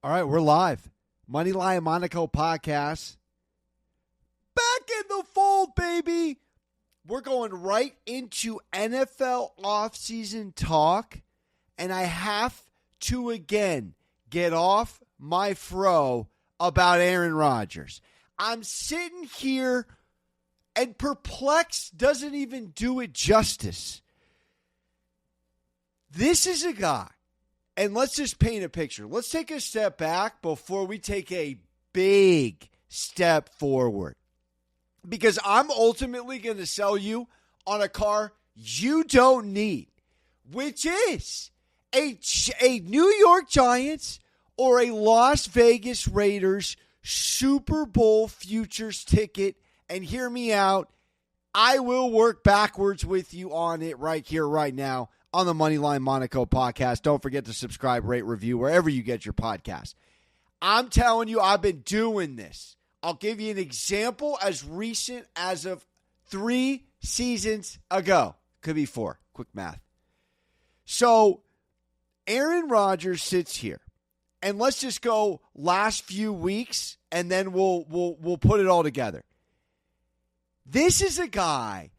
All right, we're live. Moneyline Monaco podcast. Back in the fold, baby. We're going right into NFL offseason talk. And I have to, again, get off my fro about Aaron Rodgers. I'm sitting here and perplexed doesn't even do it justice. This is a guy. And let's just paint a picture. Let's take a step back before we take a big step forward. Because I'm ultimately going to sell you on a car you don't need, which is a New York Giants or a Las Vegas Raiders Super Bowl futures ticket. And hear me out, I will work backwards with you on it right here, right now, on the Moneyline Monaco podcast. Don't forget to subscribe, rate, review, wherever you get your podcast. I'm telling you, I've been doing this. I'll give you an example as recent as of 3 seasons ago. Could be 4. Quick math. So, Aaron Rodgers sits here. And let's just go last few weeks, and then we'll put it all together. This is a guy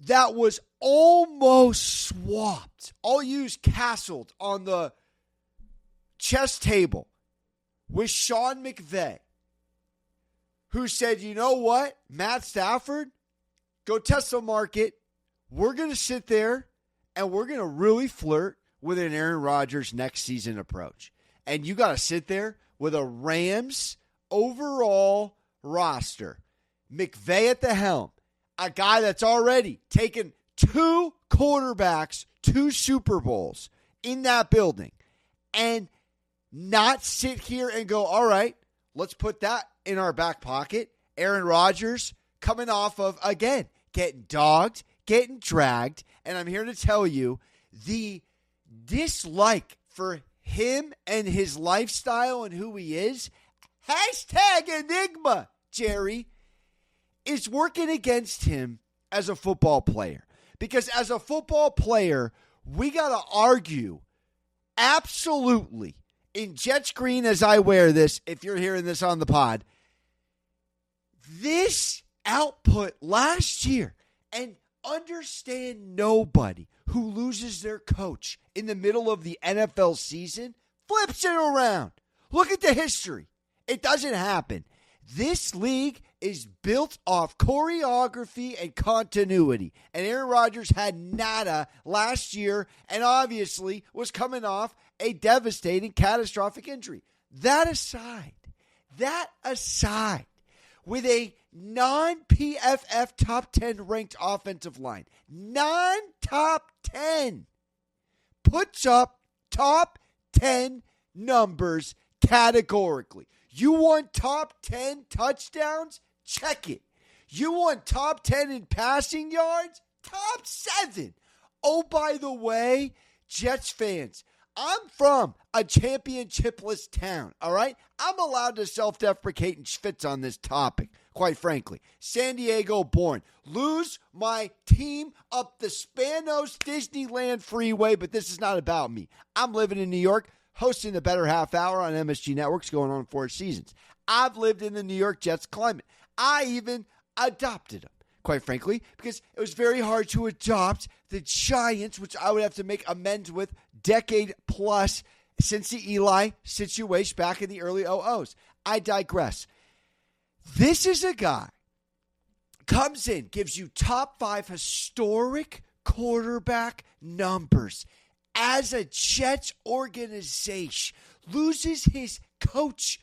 that was almost swapped. I'll use castled on the chess table with Sean McVay, who said, you know what, Matt Stafford, go test the market. We're going to sit there and we're going to really flirt with an Aaron Rodgers next season approach. And you got to sit there with a Rams overall roster. McVay at the helm. A guy that's already taken 2 quarterbacks, 2 Super Bowls in that building, and not sit here and go, all right, let's put that in our back pocket. Aaron Rodgers coming off of, again, getting dogged, getting dragged, and I'm here to tell you the dislike for him and his lifestyle and who he is, hashtag Enigma, Jerry, is working against him as a football player. Because as a football player, we got to argue absolutely in Jets green as I wear this, if you're hearing this on the pod, this output last year, and understand nobody who loses their coach in the middle of the NFL season flips it around. Look at the history. It doesn't happen. This league is built off choreography and continuity. And Aaron Rodgers had nada last year and obviously was coming off a devastating, catastrophic injury. That aside, with a non-PFF top 10 ranked offensive line, non-top 10, puts up top 10 numbers categorically. You want top 10 touchdowns? Check it. You want top 10 in passing yards? Top 7. Oh, by the way, Jets fans, I'm from a championshipless town, all right? I'm allowed to self-deprecate and schwitz on this topic, quite frankly. San Diego born. Lose my team up the Spanos Disneyland freeway, but this is not about me. I'm living in New York, hosting the Better Half Hour on MSG Networks, going on 4 seasons. I've lived in the New York Jets climate. I even adopted them, quite frankly, because it was very hard to adopt the Giants, which I would have to make amends with decade plus since the Eli situation back in the early 00s. I digress. This is a guy, comes in, gives you top 5 historic quarterback numbers as a Jets organization, loses his coach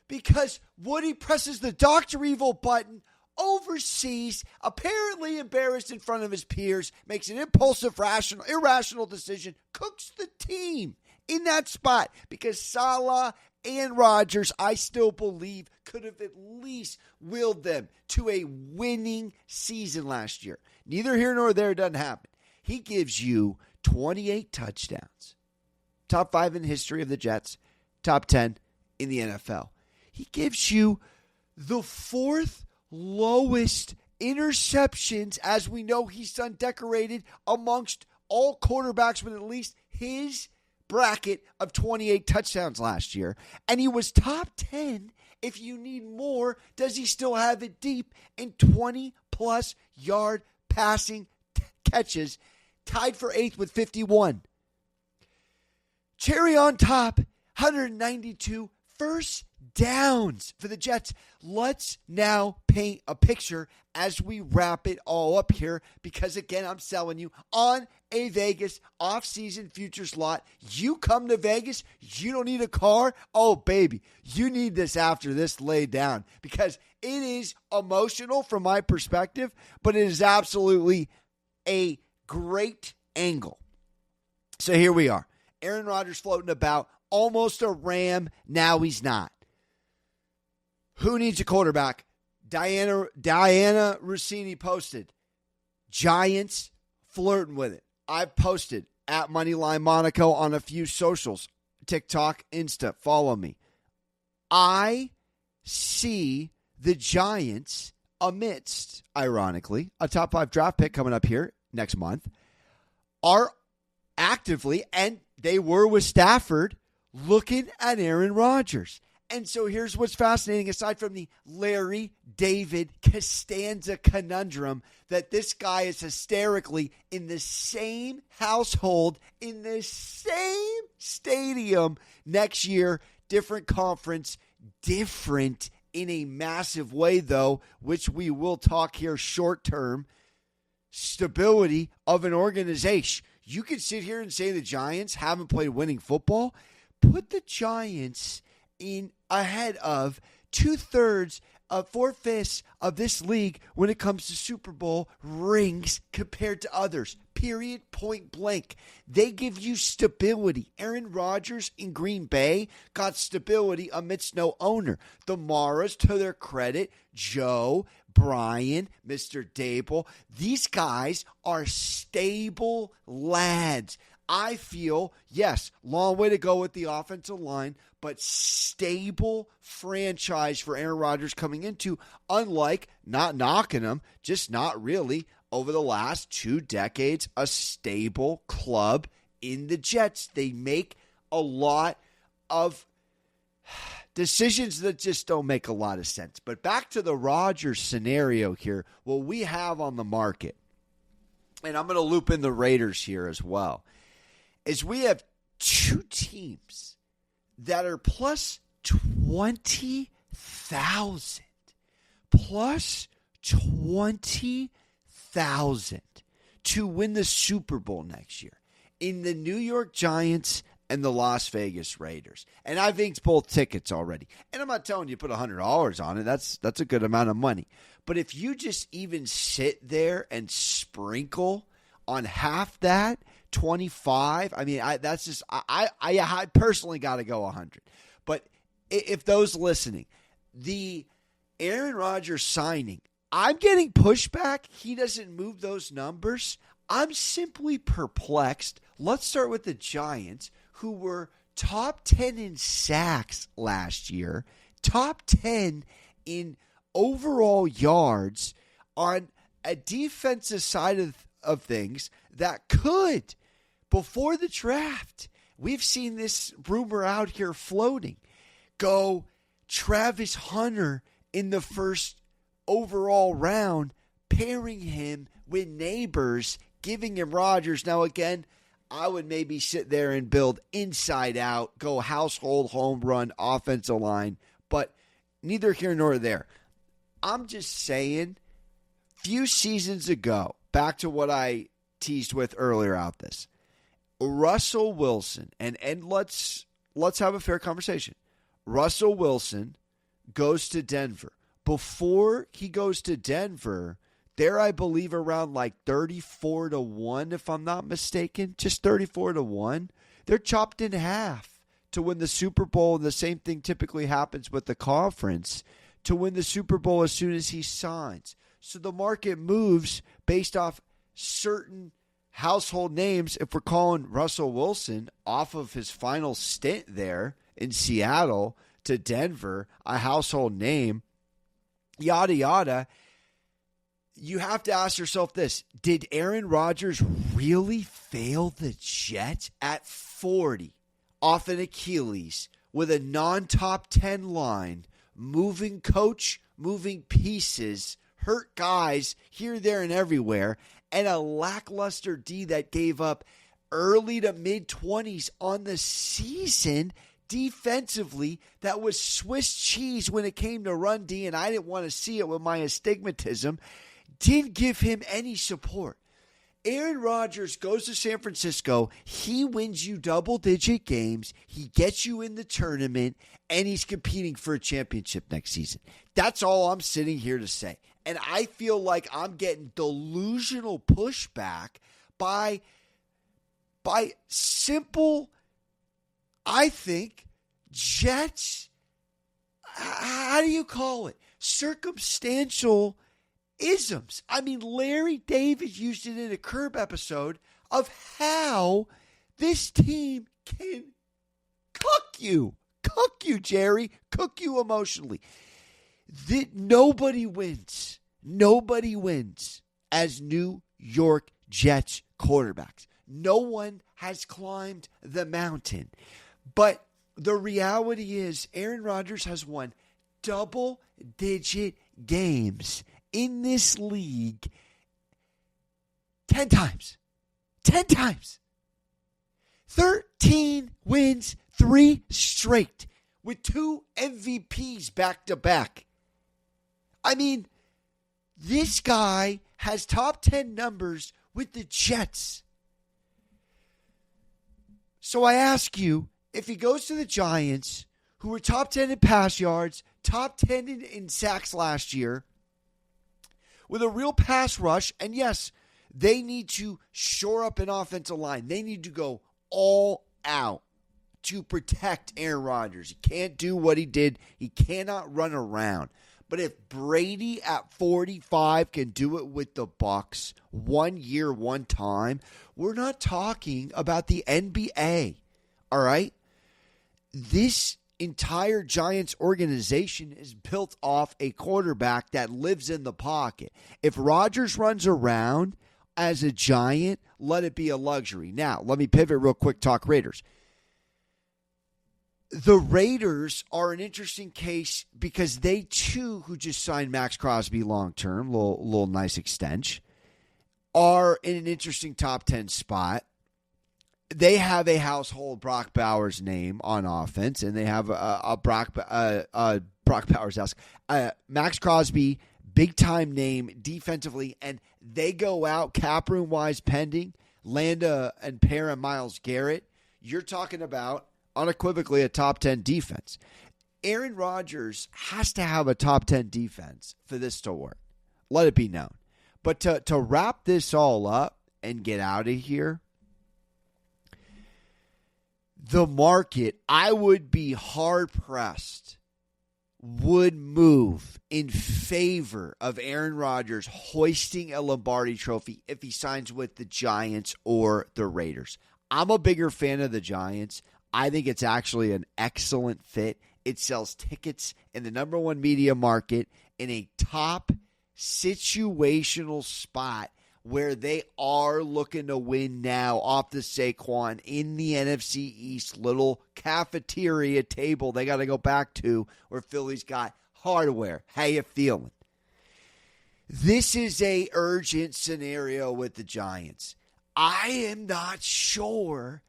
because Woody presses the Dr. Evil button overseas, apparently embarrassed in front of his peers, makes an impulsive, irrational decision, cooks the team in that spot because Salah and Rodgers, I still believe, could have at least willed them to a winning season last year. Neither here nor there, it doesn't happen. He gives you 28 touchdowns. Top 5 in the history of the Jets. Top 10 in the NFL. He gives you the 4th lowest interceptions, as we know he's done decorated amongst all quarterbacks with at least his bracket of 28 touchdowns last year, and he was top 10. If you need more, does he still have it deep in 20-plus yard passing catches, tied for 8th with 51? Cherry on top, 192 first downs for the Jets. Let's now paint a picture as we wrap it all up here, because again, I'm selling you on a Vegas off-season futures lot. You come to Vegas, you don't need a car. Oh, baby, you need this after this laid down, because it is emotional from my perspective, but it is absolutely a great angle. So here we are. Aaron Rodgers floating about, almost a Ram. Now he's not. Who needs a quarterback? Diana Rossini posted, Giants flirting with it. I've posted at Moneyline Monaco on a few socials, TikTok, Insta. Follow me. I see the Giants amidst, ironically, a top 5 draft pick coming up here next month, are actively, and they were with Stafford, looking at Aaron Rodgers. And so here's what's fascinating, aside from the Larry David Costanza conundrum, that this guy is hysterically in the same household, in the same stadium next year, different conference, different in a massive way, though, which we will talk here short term. Stability of an organization. You could sit here and say the Giants haven't played winning football. Put the Giants in ahead of 2/3 of 4/5 of this league when it comes to Super Bowl rings compared to others. Period. Point blank. They give you stability. Aaron Rodgers in Green Bay got stability amidst no owner. The Maras, to their credit, Joe, Brian, Mr. Dable, these guys are stable lads. I feel, yes, long way to go with the offensive line, but stable franchise for Aaron Rodgers coming into, unlike, not knocking him, just not really, over the last 2 decades, a stable club in the Jets. They make a lot of decisions that just don't make a lot of sense. But back to the Rodgers scenario here, what we have on the market, and I'm going to loop in the Raiders here as well, is we have 2 teams that are plus 20,000. Plus 20,000 to win the Super Bowl next year in the New York Giants and the Las Vegas Raiders. And I've inked both tickets already. And I'm not telling you put $100 on it. That's a good amount of money. But if you just even sit there and sprinkle on half that, 25, I mean, I personally got to go 100. But if those listening, the Aaron Rodgers signing, I'm getting pushback. He doesn't move those numbers. I'm simply perplexed. Let's start with the Giants, who were top 10 in sacks last year, top 10 in overall yards, on a defensive side of things that could, before the draft, we've seen this rumor out here floating, go Travis Hunter in the first overall round, pairing him with Neighbors, giving him Rodgers. Now, again, I would maybe sit there and build inside out, go household home run offensive line, but neither here nor there. I'm just saying, few seasons ago, back to what I teased with earlier out this, Russell Wilson, and let's have a fair conversation. Russell Wilson goes to Denver. Before he goes to Denver, they're, I believe, around like 34-1, if I'm not mistaken. Just 34-1. They're chopped in half to win the Super Bowl, and the same thing typically happens with the conference, to win the Super Bowl as soon as he signs. So the market moves based off certain household names. If we're calling Russell Wilson off of his final stint there in Seattle to Denver a household name, yada, yada, you have to ask yourself this. Did Aaron Rodgers really fail the Jets at 40? off an Achilles with a non-top 10 line, moving coach, moving pieces, hurt guys here, there, and everywhere, and a lackluster D that gave up early to mid-20s on the season defensively that was Swiss cheese when it came to run D, and I didn't want to see it with my astigmatism, didn't give him any support. Aaron Rodgers goes to San Francisco. He wins you double-digit games. He gets you in the tournament, and he's competing for a championship next season. That's all I'm sitting here to say. And I feel like I'm getting delusional pushback by simple, I think, Jets, how do you call it? Circumstantial isms. I mean, Larry David used it in a Curb episode of how this team can cook you, Jerry, cook you emotionally. Nobody wins as New York Jets quarterbacks. No one has climbed the mountain. But the reality is Aaron Rodgers has won double-digit games in this league 10 times. 10 times. 13 wins, 3 straight, with 2 MVPs back-to-back. I mean, this guy has top 10 numbers with the Jets. So I ask you, if he goes to the Giants, who were top 10 in pass yards, top 10 in sacks last year, with a real pass rush, and yes, they need to shore up an offensive line. They need to go all out to protect Aaron Rodgers. He can't do what he did. He cannot run around. But if Brady at 45 can do it with the Bucs 1 year, 1 time, we're not talking about the NBA. All right? This entire Giants organization is built off a quarterback that lives in the pocket. If Rodgers runs around as a Giant, let it be a luxury. Now, let me pivot real quick, talk Raiders. The Raiders are an interesting case because they, too, who just signed Max Crosby long-term, little nice extension, are in an interesting top 10 spot. They have a household Brock Bowers name on offense, and they have a Brock Bowers house. Max Crosby, big-time name defensively, and they go out cap room-wise pending, Landa and Pear and Myles Garrett. You're talking about unequivocally a top 10 defense. Aaron Rodgers has to have a top 10 defense for this to work. Let it be known. But to wrap this all up and get out of here, the market, I would be hard-pressed, would move in favor of Aaron Rodgers hoisting a Lombardi trophy if he signs with the Giants or the Raiders. I'm a bigger fan of the Giants. I think it's actually an excellent fit. It sells tickets in the number one media market in a top situational spot where they are looking to win now off the Saquon in the NFC East little cafeteria table they got to go back to where Philly's got hardware. How you feeling? This is a urgent scenario with the Giants. I am not sure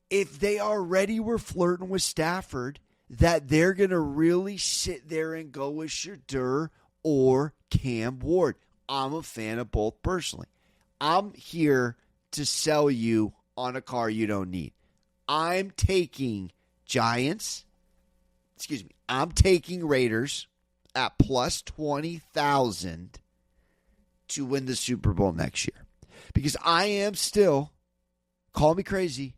if they already were flirting with Stafford that they're going to really sit there and go with Shedeur or Cam Ward. I'm a fan of both personally. I'm here to sell you on a car you don't need. I'm taking I'm taking Raiders at plus 20,000 to win the Super Bowl next year. Because I am still, call me crazy,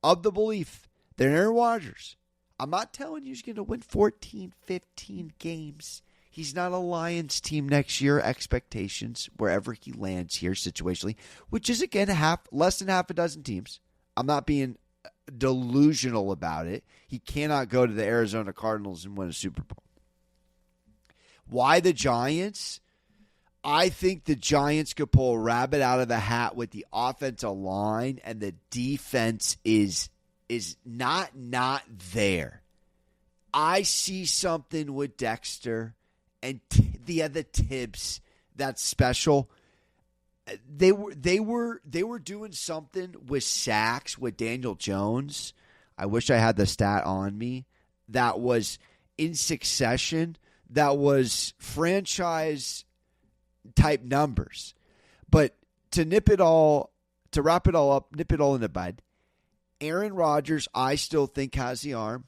of the belief that Aaron Rodgers, I'm not telling you he's going to win 14, 15 games. He's not a Lions team next year. Expectations, wherever he lands here situationally, which is, again, less than half a dozen teams. I'm not being delusional about it. He cannot go to the Arizona Cardinals and win a Super Bowl. Why the Giants? I think the Giants could pull a rabbit out of the hat with the offensive line, and the defense is is not there. I see something with Dexter and the other Tibbs that's special. They were doing something with sacks with Daniel Jones. I wish I had the stat on me. That was in succession. That was franchise type numbers. But to wrap it all up, nip it all in the bud. Aaron Rodgers, I still think has the arm.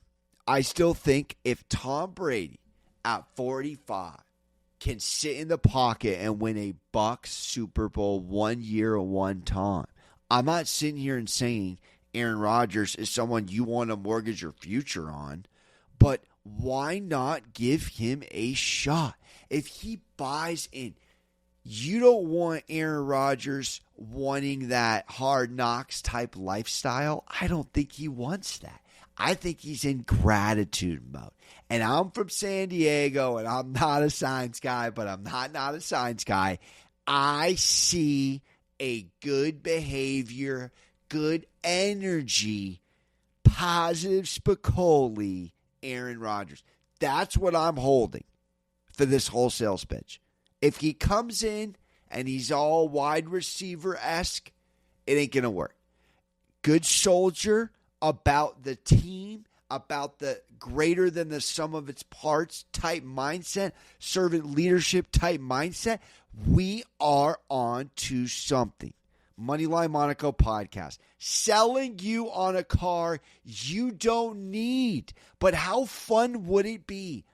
I still think if Tom Brady at 45 can sit in the pocket and win a Bucs Super Bowl 1 year or one time, I'm not sitting here and saying Aaron Rodgers is someone you want to mortgage your future on, but why not give him a shot? If he buys in, you don't want Aaron Rodgers wanting that hard knocks type lifestyle. I don't think he wants that. I think he's in gratitude mode. And I'm from San Diego, and I'm not a science guy, but I'm not a science guy. I see a good behavior, good energy, positive Spicoli, Aaron Rodgers. That's what I'm holding for this wholesale pitch. If he comes in and he's all wide receiver-esque, it ain't going to work. Good soldier about the team, about the greater than the sum of its parts type mindset, servant leadership type mindset, we are on to something. Moneyline Monaco podcast. Selling you on a car you don't need. But how fun would it be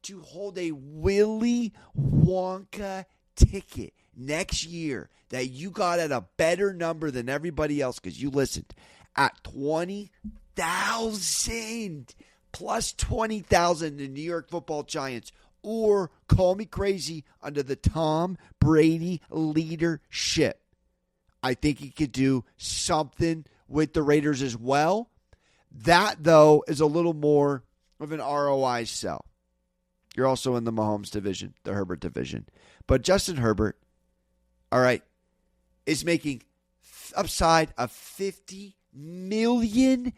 to hold a Willy Wonka ticket next year that you got at a better number than everybody else because you listened at 20,000 plus 20,000 the New York Football Giants, or call me crazy, under the Tom Brady leadership. I think he could do something with the Raiders as well. That, though, is a little more of an ROI sell. You're also in the Mahomes division, the Herbert division. But Justin Herbert, all right, is making upside of $50 million.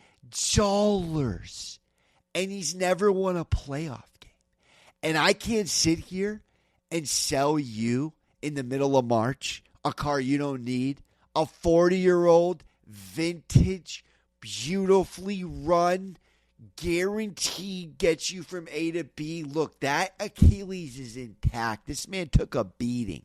And he's never won a playoff game. And I can't sit here and sell you in the middle of March a car you don't need, a 40-year-old vintage, beautifully run, guaranteed gets you from A to B. Look, that Achilles is intact. This man took a beating.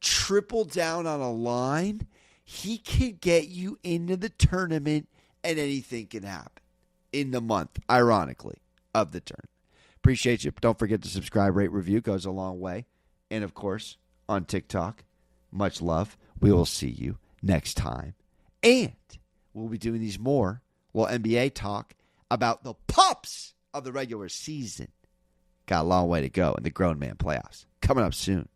Triple down on a line. He can get you into the tournament, and anything can happen in the month, ironically, of the tournament. Appreciate you. Don't forget to subscribe, rate, review. Goes a long way. And, of course, on TikTok, much love. We will see you next time. And we'll be doing these more little NBA talk about the pups of the regular season. Got a long way to go in the grown man playoffs. Coming up soon.